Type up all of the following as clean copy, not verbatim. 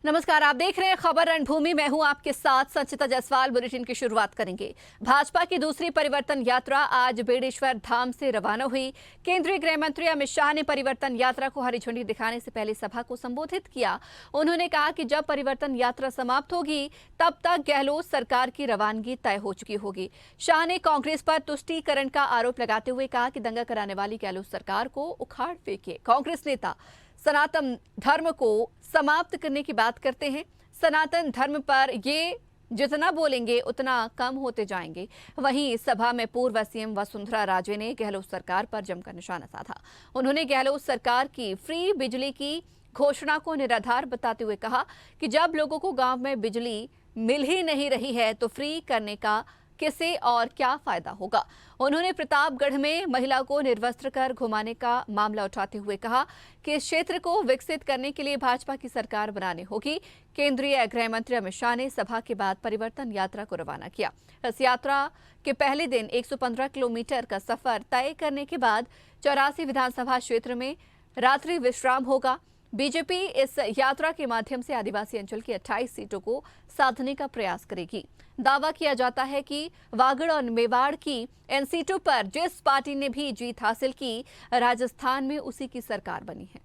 नमस्कार, आप देख रहे हैं खबर रणभूमि। मैं हूं आपके साथ संचिता जायसवाल। बुलेटिन की शुरुआत करेंगे। भाजपा की दूसरी परिवर्तन यात्रा आज बेड़ेश्वर धाम से रवाना हुई। केंद्रीय गृह मंत्री अमित शाह ने परिवर्तन यात्रा को हरी झंडी दिखाने से पहले सभा को संबोधित किया। उन्होंने कहा कि जब परिवर्तन यात्रा समाप्त होगी तब तक गहलोत सरकार की रवानगी तय हो चुकी होगी। शाह ने कांग्रेस पर तुष्टीकरण का आरोप लगाते हुए कहा कि दंगा कराने वाली गहलोत सरकार को उखाड़ फेंकिए। कांग्रेस नेता सनातन धर्म को समाप्त करने की बात करते हैं। सनातन धर्म पर ये जितना बोलेंगे उतना कम होते जाएंगे। वहीं सभा में पूर्व सीएम वसुंधरा राजे ने गहलोत सरकार पर जमकर निशाना साधा। उन्होंने गहलोत सरकार की फ्री बिजली की घोषणा को निराधार बताते हुए कहा कि जब लोगों को गांव में बिजली मिल ही नहीं रही है तो फ्री करने का किसे और क्या फायदा होगा। उन्होंने प्रतापगढ़ में महिला को निर्वस्त्र कर घुमाने का मामला उठाते हुए कहा कि इस क्षेत्र को विकसित करने के लिए भाजपा की सरकार बनानी होगी। केंद्रीय गृह मंत्री अमित शाह ने सभा के बाद परिवर्तन यात्रा को रवाना किया। इस यात्रा के पहले दिन 115 किलोमीटर का सफर तय करने के बाद 84 विधानसभा क्षेत्र में रात्रि विश्राम होगा। बीजेपी इस यात्रा के माध्यम से आदिवासी अंचल की 28 सीटों को साधने का प्रयास करेगी। दावा किया जाता है कि वागड़ और मेवाड़ की इन सीटों पर जिस पार्टी ने भी जीत हासिल की, राजस्थान में उसी की सरकार बनी है।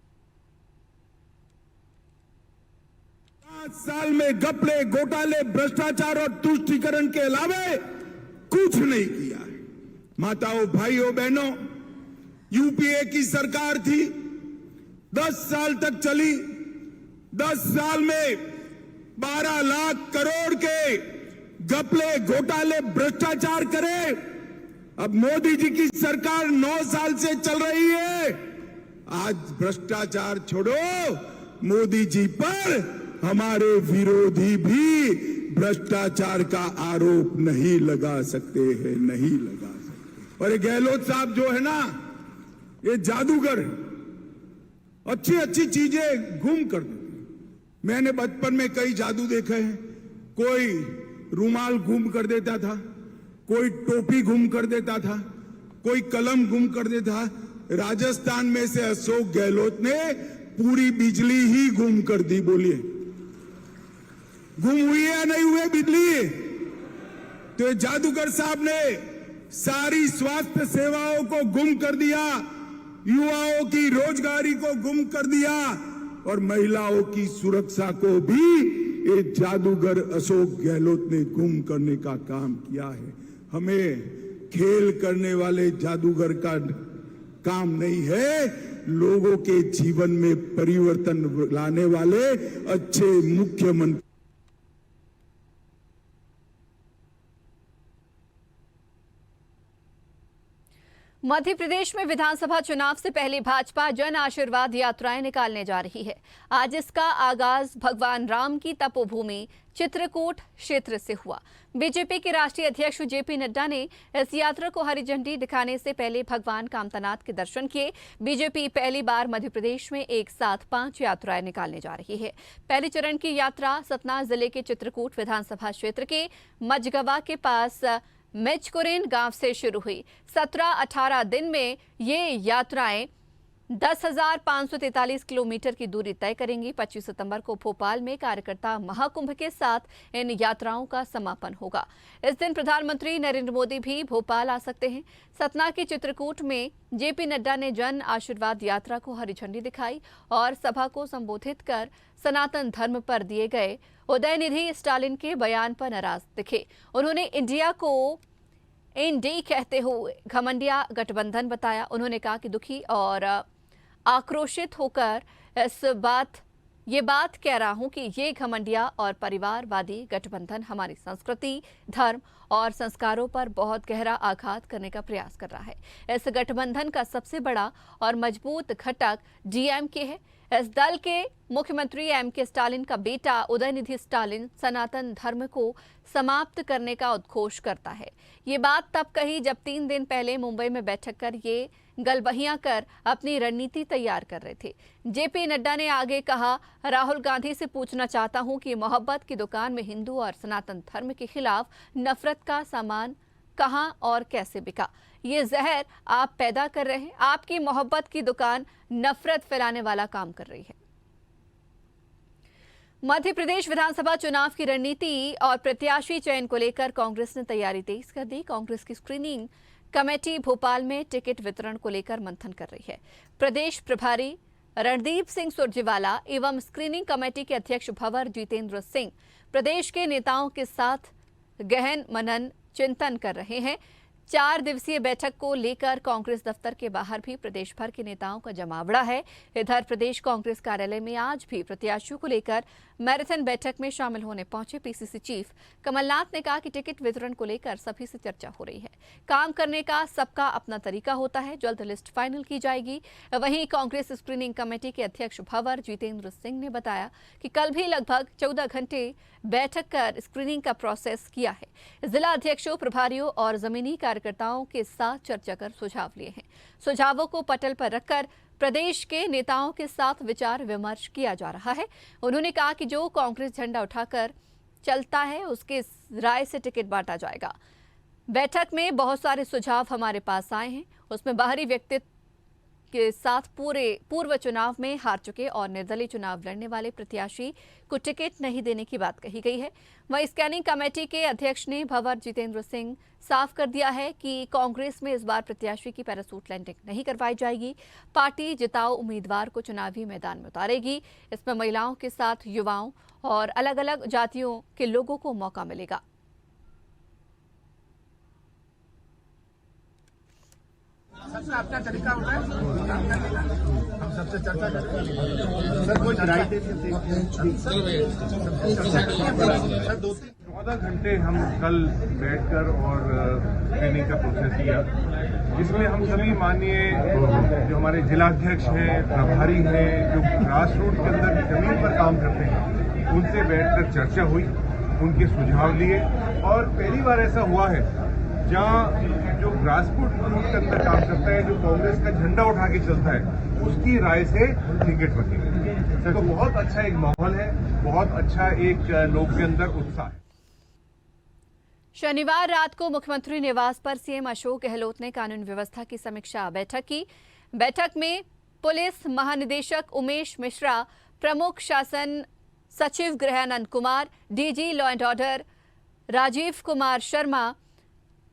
5 साल में घपले, घोटाले, भ्रष्टाचार और तुष्टीकरण के अलावा कुछ नहीं किया है। माताओं, भाइयों, बहनों, यूपीए की सरकार थी, 10 साल तक चली। 10 साल में 12 लाख करोड़ के घपले, घोटाले, भ्रष्टाचार करे। अब मोदी जी की सरकार 9 साल से चल रही है। आज भ्रष्टाचार छोड़ो, मोदी जी पर हमारे विरोधी भी भ्रष्टाचार का आरोप नहीं लगा सकते हैं, नहीं लगा सकते। और ये गहलोत साहब जो है ना, ये जादूगर, अच्छी अच्छी चीजें गुम कर देते। मैंने बचपन में कई जादू देखे हैं। कोई रुमाल गुम कर देता था, कोई टोपी गुम कर देता था, कोई कलम गुम कर देता। राजस्थान में से अशोक गहलोत ने पूरी बिजली ही गुम कर दी। बोलिए, गुम हुई है या नहीं हुई बिजली? तो जादूगर साहब ने सारी स्वास्थ्य सेवाओं को गुम कर दिया, युवाओं की रोजगारी को गुम कर दिया और महिलाओं की सुरक्षा को भी ये जादूगर अशोक गहलोत ने गुम करने का काम किया है। हमें खेल करने वाले जादूगर का काम नहीं है, लोगों के जीवन में परिवर्तन लाने वाले अच्छे मुख्यमंत्री। मध्य प्रदेश में विधानसभा चुनाव से पहले भाजपा जन आशीर्वाद यात्राएं निकालने जा रही है। आज इसका आगाज भगवान राम की तपोभूमि चित्रकूट क्षेत्र से हुआ। बीजेपी के राष्ट्रीय अध्यक्ष जेपी नड्डा ने इस यात्रा को हरी झंडी दिखाने से पहले भगवान कामतानाथ के दर्शन किए। बीजेपी पहली बार मध्य प्रदेश में एक साथ 5 यात्राएं निकालने जा रही है। पहले चरण की यात्रा सतना जिले के चित्रकूट विधानसभा क्षेत्र के मजगवा के पास मेचकुरेन गांव से शुरू हुई। 17-18 दिन में ये यात्राएं 10,543 किलोमीटर की दूरी तय करेंगी। 25 सितंबर को भोपाल में कार्यकर्ता महाकुंभ के साथ इन यात्राओं का समापन होगा। इस दिन प्रधानमंत्री नरेंद्र मोदी भी भोपाल आ सकते हैं। सतना के चित्रकूट में जेपी नड्डा ने जन आशीर्वाद यात्रा को हरी झंडी दिखाई और सभा को संबोधित कर सनातन धर्म पर दिए गए उदयनिधि स्टालिन के बयान पर नाराज दिखे। उन्होंने इंडिया को एनडी कहते हुए घमंडिया गठबंधन बताया। उन्होंने कहा कि दुखी और आक्रोशित होकर ये बात कह रहा हूं कि ये घमंडिया और परिवारवादी गठबंधन हमारी संस्कृति, धर्म और संस्कारों पर बहुत गहरा आघात करने का प्रयास कर रहा है। इस गठबंधन का सबसे बड़ा और मजबूत घटक डीएमके है। इस दल के मुख्यमंत्री एमके स्टालिन का बेटा उदयनिधि स्टालिन सनातन धर्म को समाप्त करने का उद्घोष करता है। ये बात तब कही जब 3 दिन पहले मुंबई में बैठक कर ये गलबहियां कर अपनी रणनीति तैयार कर रहे थे। जेपी नड्डा ने आगे कहा, राहुल गांधी से पूछना चाहता हूं कि मोहब्बत की दुकान में हिंदू और सनातन धर्म के खिलाफ नफरत का सामान कहां और कैसे बिका? ये जहर आप पैदा कर रहे हैं। आपकी मोहब्बत की दुकान नफरत फैलाने वाला काम कर रही है। मध्य प्रदेश विधानसभा चुनाव की रणनीति और प्रत्याशी चयन को लेकर कांग्रेस ने तैयारी तेज कर दी। कांग्रेस की स्क्रीनिंग कमेटी भोपाल में टिकट वितरण को लेकर मंथन कर रही है। प्रदेश प्रभारी रणदीप सिंह सुरजेवाला एवं स्क्रीनिंग कमेटी के अध्यक्ष भंवर जितेंद्र सिंह प्रदेश के नेताओं के साथ गहन मनन चिंतन कर रहे हैं। 4 दिवसीय बैठक को लेकर कांग्रेस दफ्तर के बाहर भी प्रदेश भर के नेताओं का जमावड़ा है। इधर प्रदेश कांग्रेस कार्यालय में आज भी प्रत्याशियों को लेकर मैराथन बैठक में शामिल होने पहुंचे पीसीसी चीफ कमलनाथ ने कहा कि टिकट वितरण को लेकर सभी से चर्चा हो रही है। काम करने का सबका अपना तरीका होता है, जल्द लिस्ट फाइनल की जाएगी। वहीं कांग्रेस स्क्रीनिंग कमेटी के अध्यक्ष भंवर जितेंद्र सिंह ने बताया कि कल भी लगभग 14 घंटे बैठक कर स्क्रीनिंग का प्रोसेस किया है। जिला अध्यक्षों, प्रभारियों और जमीनी कार्यकर्ताओं के साथ चर्चा कर सुझाव लिए हैं। सुझावों को पटल पर रखकर प्रदेश के नेताओं के साथ विचार विमर्श किया जा रहा है। उन्होंने कहा कि जो कांग्रेस झंडा उठाकर चलता है उसके राय से टिकट बांटा जाएगा। बैठक में बहुत सारे सुझाव हमारे पास आए हैं, उसमें बाहरी व्यक्तित्व के साथ पूर्व चुनाव में हार चुके और निर्दलीय चुनाव लड़ने वाले प्रत्याशी को टिकट नहीं देने की बात कही गई है। वहीं स्कैनिंग कमेटी के अध्यक्ष ने भंवर जितेंद्र सिंह साफ कर दिया है कि कांग्रेस में इस बार प्रत्याशी की पैरासूट लैंडिंग नहीं करवाई जाएगी। पार्टी जिताऊ उम्मीदवार को चुनावी मैदान में उतारेगी। इसमें महिलाओं के साथ युवाओं और अलग अलग जातियों के लोगों को मौका मिलेगा। सबका अपना तरीका होता है, हम सबसे चर्चा करते हैं। सर कोई राय दे सर 14 घंटे हम कल बैठकर और ट्रेनिंग का प्रोसेस किया, जिसमें हम सभी माननीय जो हमारे जिलाध्यक्ष हैं, प्रभारी हैं, जो ग्रास रूट के अंदर जमीन पर काम करते हैं, उनसे बैठकर चर्चा हुई, उनके सुझाव लिए। और पहली बार ऐसा हुआ है जहाँ जो ग्रास रूट के अंदर काम करता है, जो कांग्रेस का झंडा उठा के चलता है, उसकी राय से टिकट बनेगी। तो बहुत अच्छा एक माहौल है, बहुत अच्छा एक लोग के अंदर उत्साह है। शनिवार रात को मुख्यमंत्री निवास पर सीएम अशोक गहलोत ने कानून व्यवस्था की समीक्षा बैठक की। बैठक में पुलिस महानिदेशक उमेश मिश्रा, प्रमुख शासन सचिव Grihanand Kumar, DG law and order Rajeev Kumar Sharma,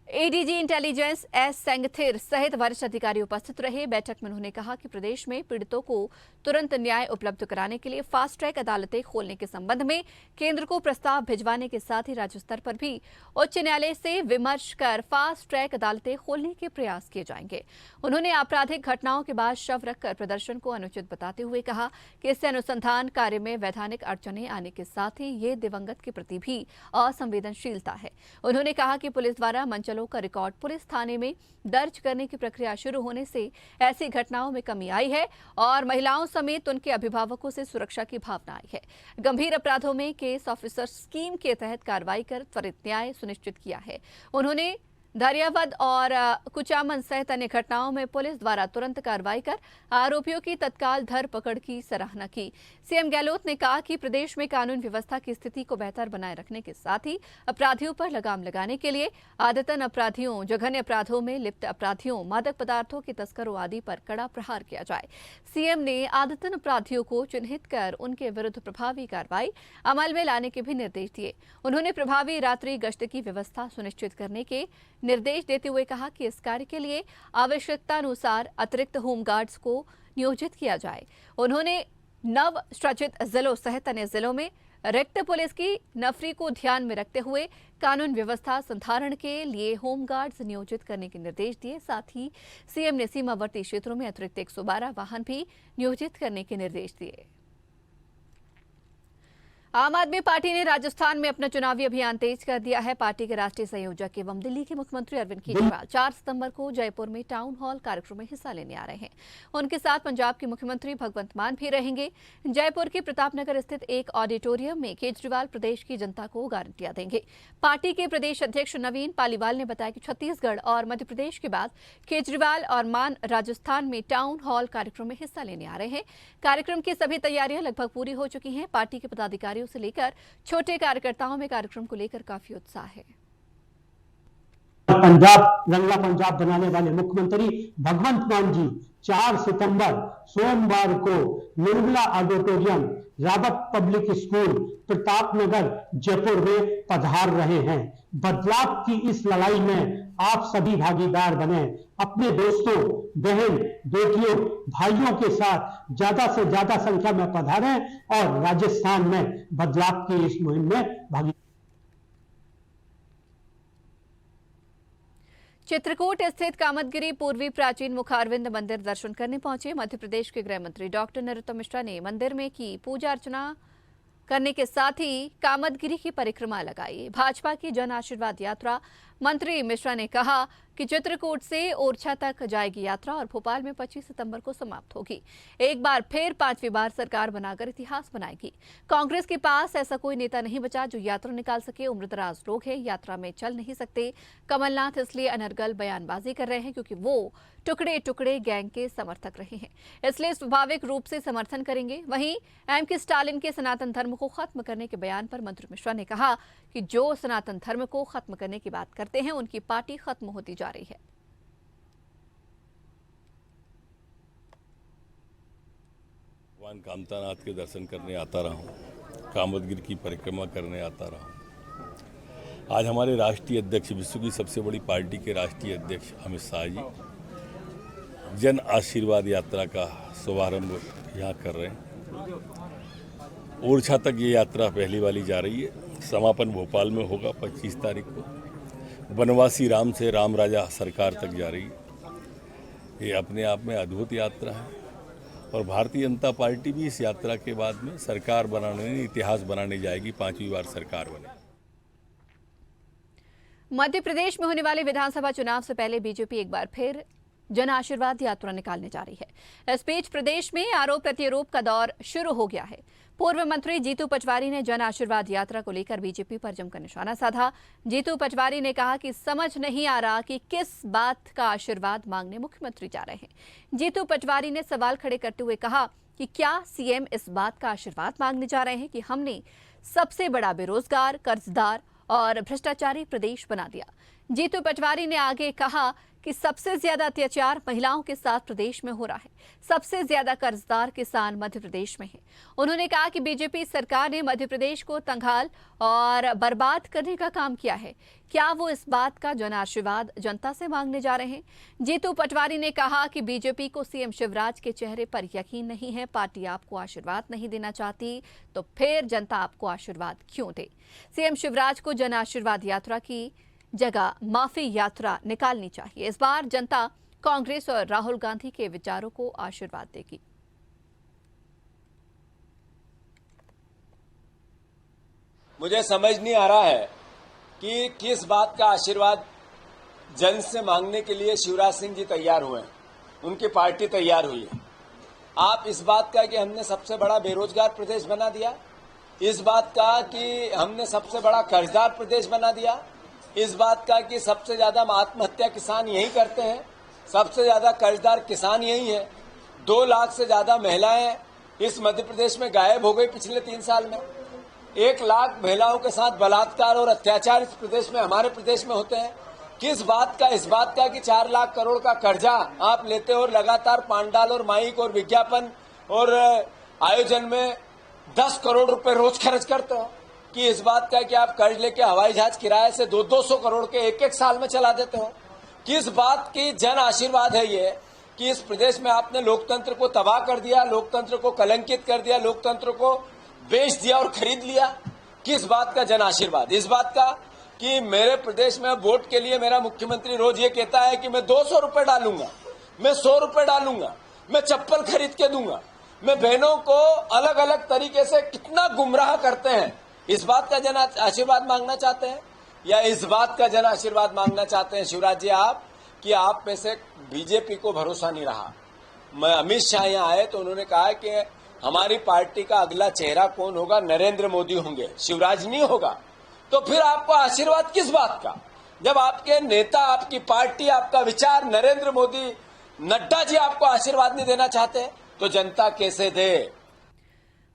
ADG intelligence S Sengathir सहित वरिष्ठ अधिकारी उपस्थित रहे। बैठक में उन्होंने कहा कि प्रदेश में पीड़ितों को तुरंत न्याय उपलब्ध कराने के लिए फास्ट ट्रैक अदालतें खोलने के संबंध में केंद्र को प्रस्ताव भिजवाने के साथ ही राज्य स्तर पर भी उच्च न्यायालय से विमर्श कर फास्ट ट्रैक अदालतें खोलने के प्रयास किए जाएंगे। उन्होंने आपराधिक घटनाओं के बाद शव रखकर प्रदर्शन को अनुचित बताते हुए कहा कि इससे अनुसंधान कार्य में वैधानिक अड़चनें आने के साथ ही ये दिवंगत के प्रति भी असंवेदनशीलता है। उन्होंने कहा कि पुलिस द्वारा मंचलों का रिकॉर्ड पुलिस थाने में दर्ज करने की प्रक्रिया शुरू होने से ऐसी घटनाओं में कमी आई है और महिलाओं समेत उनके अभिभावकों से सुरक्षा की भावना आई है। गंभीर अपराधों में केस ऑफिसर स्कीम के तहत कार्रवाई कर त्वरित न्याय सुनिश्चित किया है। उन्होंने दरियावद और कुचामन सहित अन्य घटनाओं में पुलिस द्वारा तुरंत कार्रवाई कर आरोपियों की तत्काल धरपकड़ की सराहना की। सीएम गहलोत ने कहा कि प्रदेश में कानून व्यवस्था की स्थिति को बेहतर बनाए रखने के साथ ही अपराधियों पर लगाम लगाने के लिए आदतन अपराधियों, जघन्य अपराधों में लिप्त अपराधियों, मादक पदार्थों के तस्करों आदि पर कड़ा प्रहार किया जाए। सीएम ने आदतन अपराधियों को चिन्हित कर उनके विरुद्ध प्रभावी कार्रवाई अमल में लाने के भी निर्देश दिए। उन्होंने प्रभावी रात्रि गश्त की व्यवस्था सुनिश्चित करने के निर्देश देते हुए कहा कि इस कार्य के लिए आवश्यकतानुसार अतिरिक्त होमगार्ड्स को नियोजित किया जाए। उन्होंने नव सृजित जिलों सहित अन्य जिलों में रिक्त पुलिस की नफरी को ध्यान में रखते हुए कानून व्यवस्था संधारण के लिए होमगार्ड्स नियोजित करने के निर्देश दिए। साथ ही सीएम ने सीमावर्ती क्षेत्रों में अतिरिक्त 112 वाहन भी नियोजित करने के निर्देश दिए। आम आदमी पार्टी ने राजस्थान में अपना चुनावी अभियान तेज कर दिया है। पार्टी के राष्ट्रीय संयोजक एवं दिल्ली के मुख्यमंत्री अरविंद केजरीवाल 4 सितंबर को जयपुर में टाउन हॉल कार्यक्रम में हिस्सा लेने आ रहे हैं। उनके साथ पंजाब के मुख्यमंत्री भगवंत मान भी रहेंगे। जयपुर के प्रतापनगर स्थित एक ऑडिटोरियम में केजरीवाल प्रदेश की जनता को गारंटियां देंगे। पार्टी के प्रदेश अध्यक्ष नवीन पालीवाल ने बताया कि छत्तीसगढ़ और मध्य प्रदेश के बाद केजरीवाल और मान राजस्थान में टाउन हॉल कार्यक्रम में हिस्सा लेने आ रहे हैं। कार्यक्रम की सभी तैयारियां लगभग पूरी हो चुकी हैं। पार्टी के पदाधिकारियों से लेकर छोटे कार्यकर्ताओं में कार्यक्रम को लेकर काफी उत्साह है। पंजाब रंगला पंजाब बनाने वाले मुख्यमंत्री भगवंत मान जी 4 सितंबर सोमवार को Nirmala auditorium Rawat public school Pratapnagar Jaipur में पधार रहे हैं। बदलाव की इस लड़ाई में आप सभी भागीदार बने। अपने दोस्तों, बहन, बेटियों, भाइयों के साथ ज्यादा से ज्यादा संख्या में पधारें और राजस्थान में बदलाव की इस मुहिम में भागी। चित्रकूट स्थित कामतगिरी पूर्वी प्राचीन मुखारविंद मंदिर दर्शन करने पहुंचे मध्य प्रदेश के गृह मंत्री डॉक्टर नरोत्तम मिश्रा ने मंदिर में की पूजा अर्चना करने के साथ ही कामतगिरी की परिक्रमा लगाई। भाजपा की जन आशीर्वाद यात्रा, मंत्री मिश्रा ने कहा कि चित्रकूट से ओरछा तक जाएगी यात्रा और भोपाल में 25 सितंबर को समाप्त होगी। एक बार फिर 5वीं बार सरकार बनाकर इतिहास बनाएगी। कांग्रेस के पास ऐसा कोई नेता नहीं बचा जो यात्रा निकाल सके। उम्रदराज लोग हैं, यात्रा में चल नहीं सकते। कमलनाथ इसलिए अनर्गल बयानबाजी कर रहे हैं क्योंकि वो टुकड़े टुकड़े गैंग के समर्थक रहे हैं, इसलिए स्वाभाविक रूप से समर्थन करेंगे। वहीं एमके स्टालिन के सनातन धर्म को खत्म करने के बयान पर मंत्री मिश्रा ने कहा कि जो सनातन धर्म को खत्म करने की बात करते हैं उनकी पार्टी खत्म होती जा रही है। भगवान कामतानाथ के दर्शन करने आता रहा हूँ, कामतगिरी की परिक्रमा करने आता रहा हूँ। आज हमारे राष्ट्रीय अध्यक्ष, विश्व की सबसे बड़ी पार्टी के राष्ट्रीय अध्यक्ष अमित शाह जी जन आशीर्वाद यात्रा का शुभारंभ यहाँ कर रहे हैं। ओरछा तक ये यात्रा पहली वाली जा रही है। समापन भोपाल में होगा 25 तारीख को। बनवासी राम से राम राजा सरकार तक जा रही है। ये अपने आप में अद्भुत यात्रा है और भारतीय जनता पार्टी भी इस यात्रा के बाद में सरकार बनाने, इतिहास बनाने जाएगी। 5वीं बार सरकार बने। मध्य प्रदेश में होने वाले विधानसभा चुनाव से पहले बीजेपी एक बार फिर जन आशीर्वाद यात्रा निकालने जा रही है। इस बीच प्रदेश में आरोप प्रत्यारोप का दौर शुरू हो गया है। पूर्व मंत्री जीतू पटवारी ने जन आशीर्वाद यात्रा को लेकर बीजेपी पर जमकर निशाना साधा। जीतू पटवारी ने कहा कि समझ नहीं आ रहा कि किस बात का आशीर्वाद मांगने मुख्यमंत्री जा रहे हैं। जीतू पटवारी ने सवाल खड़े करते हुए कहा कि क्या सीएम इस बात का आशीर्वाद मांगने जा रहे हैं कि हमने सबसे बड़ा बेरोजगार, कर्जदार और भ्रष्टाचारी प्रदेश बना दिया। जीतू पटवारी ने आगे कहा कि सबसे ज्यादा अत्याचार महिलाओं के साथ प्रदेश में हो रहा है। सबसे ज्यादा कर्जदार किसान मध्य प्रदेश में हैं। उन्होंने कहा कि बीजेपी सरकार ने मध्य प्रदेश को तंगाल और बर्बाद करने का काम किया है। क्या वो इस बात का जन आशीर्वाद जनता से मांगने जा रहे हैं? जीतू पटवारी ने कहा कि बीजेपी को सीएम शिवराज के चेहरे पर यकीन नहीं है। पार्टी आपको आशीर्वाद नहीं देना चाहती तो फिर जनता आपको आशीर्वाद क्यों दे? सीएम शिवराज को जन आशीर्वाद यात्रा की जगह माफी यात्रा निकालनी चाहिए। इस बार जनता कांग्रेस और राहुल गांधी के विचारों को आशीर्वाद देगी। मुझे समझ नहीं आ रहा है कि किस बात का आशीर्वाद जन से मांगने के लिए शिवराज सिंह जी तैयार हुए हैं, उनकी पार्टी तैयार हुई है। आप इस बात का कि हमने सबसे बड़ा बेरोजगार प्रदेश बना दिया, इस बात का कि हमने सबसे बड़ा कर्जदार प्रदेश बना दिया, इस बात का कि सबसे ज्यादा आत्महत्या किसान यही करते हैं, सबसे ज्यादा कर्जदार किसान यही है। 2 लाख से ज्यादा महिलाएं इस मध्य प्रदेश में गायब हो गई पिछले 3 साल में। 1 लाख महिलाओं के साथ बलात्कार और अत्याचार इस प्रदेश में, हमारे प्रदेश में होते हैं। किस बात का? इस बात का कि 4 लाख करोड़ का कर्जा आप लेते हो और लगातार पांडाल और माइक और विज्ञापन और आयोजन में 10 करोड़ रुपए रोज खर्च करते हो। कि इस बात का कि आप कर्ज लेके हवाई जहाज किराए से 200 करोड़ के एक साल में चला देते हो। किस बात की जन आशीर्वाद है ये कि इस प्रदेश में आपने लोकतंत्र को तबाह कर दिया, लोकतंत्र को कलंकित कर दिया, लोकतंत्र को बेच दिया और खरीद लिया। किस बात का जन आशीर्वाद? इस बात का कि मेरे प्रदेश में वोट के लिए मेरा मुख्यमंत्री रोज ये कहता है कि मैं 200 रुपए डालूंगा, मैं 100 रुपए डालूंगा, मैं चप्पल खरीद के दूंगा। मैं बहनों को अलग अलग तरीके से कितना गुमराह करते हैं। इस बात का जन आशीर्वाद मांगना चाहते हैं या इस बात का जन आशीर्वाद मांगना चाहते हैं शिवराज जी आप कि आप में से बीजेपी को भरोसा नहीं रहा? मैं अमित शाह यहाँ आए तो उन्होंने कहा कि हमारी पार्टी का अगला चेहरा कौन होगा? नरेंद्र मोदी होंगे, शिवराज नहीं होगा। तो फिर आपको आशीर्वाद किस बात का? जब आपके नेता, आपकी पार्टी, आपका विचार नरेंद्र मोदी, नड्डा जी आपको आशीर्वाद नहीं देना चाहते तो जनता कैसे दे?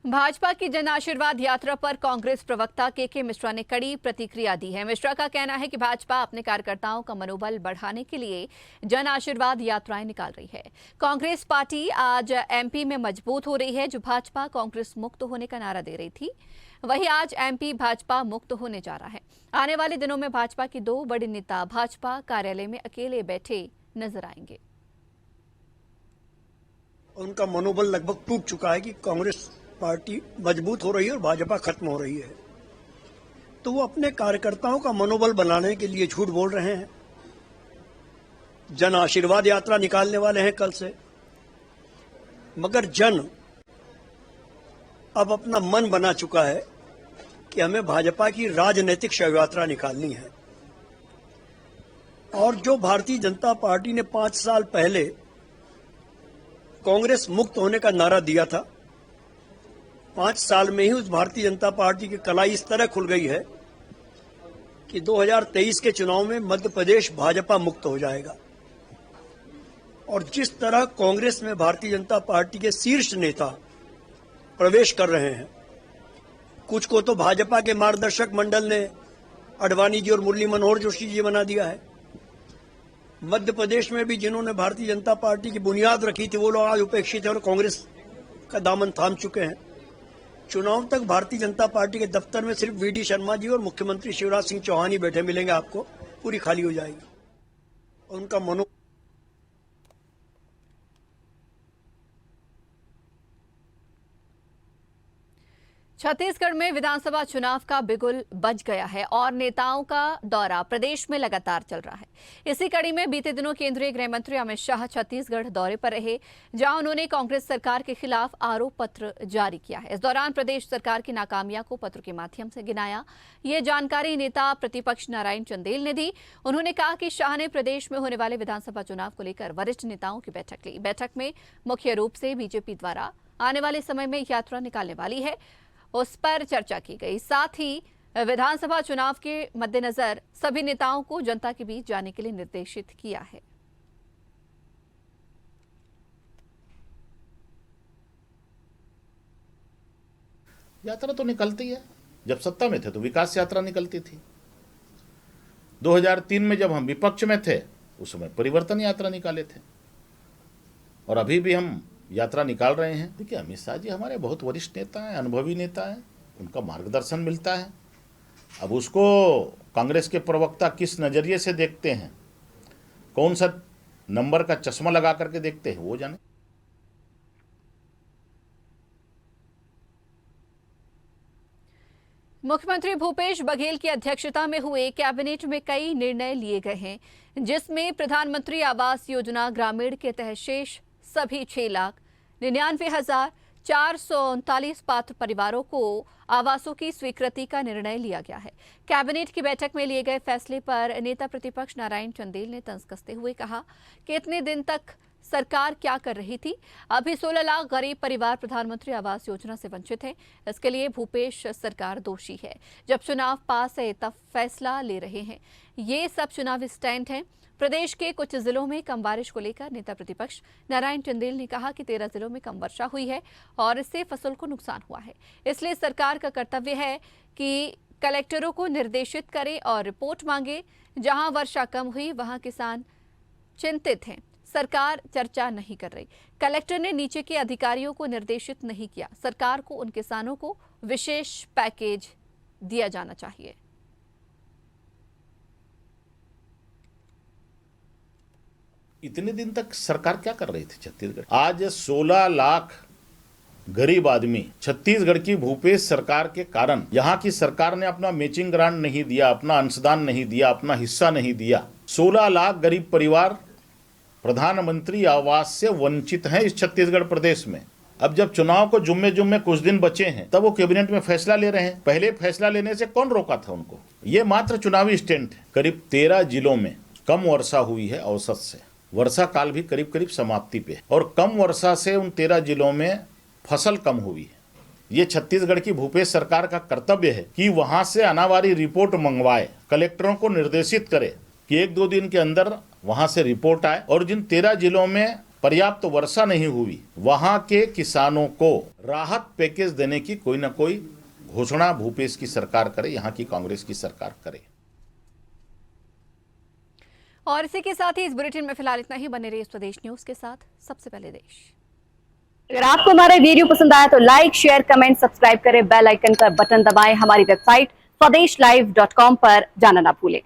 भाजपा की जन आशीर्वाद यात्रा पर कांग्रेस प्रवक्ता के मिश्रा ने कड़ी प्रतिक्रिया दी है। मिश्रा का कहना है कि भाजपा अपने कार्यकर्ताओं का मनोबल बढ़ाने के लिए जन आशीर्वाद यात्राएं निकाल रही है। कांग्रेस पार्टी आज एमपी में मजबूत हो रही है, जो भाजपा कांग्रेस मुक्त होने का नारा दे रही थी, वहीं आज एमपी भाजपा मुक्त होने जा रहा है। आने वाले दिनों में भाजपा की दो बड़े नेता भाजपा कार्यालय में अकेले बैठे नजर आएंगे। उनका मनोबल लगभग टूट चुका है कि कांग्रेस पार्टी मजबूत हो रही है और भाजपा खत्म हो रही है, तो वो अपने कार्यकर्ताओं का मनोबल बनाने के लिए झूठ बोल रहे हैं। जन आशीर्वाद यात्रा निकालने वाले हैं कल से, मगर जन अब अपना मन बना चुका है कि हमें भाजपा की राजनीतिक शव यात्रा निकालनी है। और जो भारतीय जनता पार्टी ने 5 साल पहले कांग्रेस मुक्त होने का नारा दिया था, 5 साल में ही उस भारतीय जनता पार्टी की कलाई इस तरह खुल गई है कि 2023 के चुनाव में मध्य प्रदेश भाजपा मुक्त हो जाएगा। और जिस तरह कांग्रेस में भारतीय जनता पार्टी के शीर्ष नेता प्रवेश कर रहे हैं, कुछ को तो भाजपा के मार्गदर्शक मंडल ने अडवाणी जी और मुरली मनोहर जोशी जी बना दिया है। मध्य प्रदेश में भी जिन्होंने भारतीय जनता पार्टी की बुनियाद रखी थी, वो लोग आज उपेक्षित हैं और कांग्रेस का दामन थाम चुके हैं। चुनाव तक भारतीय जनता पार्टी के दफ्तर में सिर्फ वीडी शर्मा जी और मुख्यमंत्री शिवराज सिंह चौहान ही बैठे मिलेंगे, आपको पूरी खाली हो जाएगी। उनका मनो छत्तीसगढ़ में विधानसभा चुनाव का बिगुल बज गया है और नेताओं का दौरा प्रदेश में लगातार चल रहा है। इसी कड़ी में बीते दिनों केंद्रीय गृह मंत्री अमित शाह छत्तीसगढ़ दौरे पर रहे, जहां उन्होंने कांग्रेस सरकार के खिलाफ आरोप पत्र जारी किया है। इस दौरान प्रदेश सरकार की नाकामियां को पत्र के माध्यम से गिनाया। ये जानकारी नेता प्रतिपक्ष नारायण चंदेल ने दी। उन्होंने कहा कि शाह ने प्रदेश में होने वाले विधानसभा चुनाव को लेकर वरिष्ठ नेताओं की बैठक ली। बैठक में मुख्य रूप से बीजेपी द्वारा आने वाले समय में यात्रा निकालने वाली है, उस पर चर्चा की गई। साथ ही विधानसभा चुनाव के मद्देनजर सभी नेताओं को जनता के बीच जाने के लिए निर्देशित किया है। यात्रा तो निकलती है, जब सत्ता में थे तो विकास यात्रा निकलती थी। 2003 में जब हम विपक्ष में थे, उस समय परिवर्तन यात्रा निकाले थे, और अभी भी हम यात्रा निकाल रहे हैं। देखिए, अमित शाह जी हमारे बहुत वरिष्ठ नेता हैं, अनुभवी नेता हैं, उनका मार्गदर्शन मिलता है। अब उसको कांग्रेस के प्रवक्ता किस नजरिए से देखते हैं, कौन सा नंबर का चश्मा लगा करके देखते हैं, वो जाने। मुख्यमंत्री भूपेश बघेल की अध्यक्षता में हुए कैबिनेट में कई निर्णय लिए गए हैं, जिसमें प्रधानमंत्री आवास योजना ग्रामीण के तहत शेष सभी 6,99,439 पात्र परिवारों को आवासों की स्वीकृति का निर्णय लिया गया है। कैबिनेट की बैठक में लिए गए फैसले पर नेता प्रतिपक्ष नारायण चंदेल ने तंज कसते हुए कहा कि इतने दिन तक सरकार क्या कर रही थी। अभी 16 लाख गरीब परिवार प्रधानमंत्री आवास योजना से वंचित हैं। इसके लिए भूपेश सरकार दोषी है। जब चुनाव पास है तब फैसला ले रहे हैं। ये सब चुनावी स्टैंड है। प्रदेश के कुछ जिलों में कम बारिश को लेकर नेता प्रतिपक्ष नारायण चंदेल ने कहा कि 13 जिलों में कम वर्षा हुई है और इससे फसल को नुकसान हुआ है। इसलिए सरकार का कर्तव्य है कि कलेक्टरों को निर्देशित करे और रिपोर्ट मांगे। जहां वर्षा कम हुई वहां किसान चिंतित हैं। सरकार चर्चा नहीं कर रही। कलेक्टर ने नीचे के अधिकारियों को निर्देशित नहीं किया। सरकार को उन किसानों को विशेष पैकेज दिया जाना चाहिए। इतने दिन तक सरकार क्या कर रही थी छत्तीसगढ़? आज 16 लाख गरीब आदमी छत्तीसगढ़ की भूपेश सरकार के कारण, यहाँ की सरकार ने अपना मैचिंग ग्रांट नहीं दिया, अपना अंशदान नहीं दिया, अपना हिस्सा नहीं दिया। 16 लाख गरीब परिवार प्रधानमंत्री आवास से वंचित हैं इस छत्तीसगढ़ प्रदेश में। अब जब चुनाव को जुम्मे कुछ दिन बचे हैं, तब वो कैबिनेट में फैसला ले रहे हैं। पहले फैसला लेने से कौन रोका था उनको? ये मात्र चुनावी स्टंट है। करीब 13 जिलों में कम वर्षा हुई है औसत से। वर्षा काल भी करीब करीब समाप्ति पे, और कम वर्षा से उन 13 जिलों में फसल कम हुई है। ये छत्तीसगढ़ की भूपेश सरकार का कर्तव्य है कि वहां से अनावारी रिपोर्ट मंगवाए, कलेक्टरों को निर्देशित करे कि 1-2 दिन के अंदर वहां से रिपोर्ट आए, और जिन 13 जिलों में पर्याप्त वर्षा नहीं हुई, वहां के किसानों को राहत पैकेज देने की कोई ना कोई घोषणा भूपेश की सरकार करे, यहाँ की कांग्रेस की सरकार करे। और इसी के साथ ही इस बुलेटिन में फिलहाल इतना ही। बने रहिए स्वदेश न्यूज के साथ, सबसे पहले देश। अगर आपको हमारा वीडियो पसंद आया तो लाइक, शेयर, कमेंट, सब्सक्राइब करें, बेल आइकन का बटन दबाएं। हमारी वेबसाइट swadesh live.com पर जाना ना भूलें।